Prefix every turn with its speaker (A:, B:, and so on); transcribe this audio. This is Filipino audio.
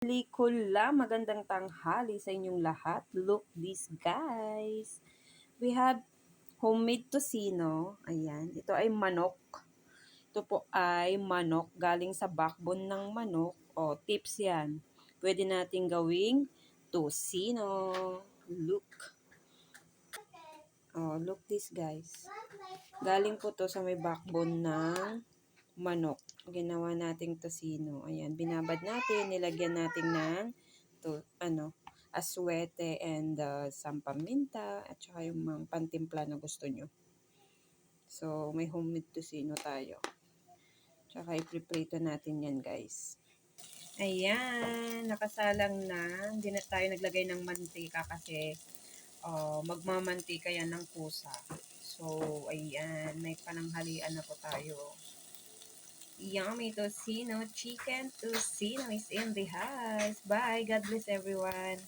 A: Pelikula, magandang tanghali sa inyong lahat. Look this guys. We have homemade tocino. Ayan, ito ay manok. Ito po ay manok galing sa backbone ng manok. O, tips yan. Pwede nating gawing tocino. Look. Oh, look this guys. Galing po to sa may backbone ng manok. Ginawa nating tocino. Ayan, binabad natin, nilagyan natin ng aswete and some paminta at saka yung mga pantimpla na gusto nyo. So, may homemade tocino tayo. Tsaka ipiprito natin yan, guys. Ayan, nakasalang na. Hindi na tayo naglagay ng mantika kasi magmamantika yan ng kusa. So, ayan, may pananghalian na po tayo. Yummy tocino, chicken tocino is in the house. Bye. God bless everyone.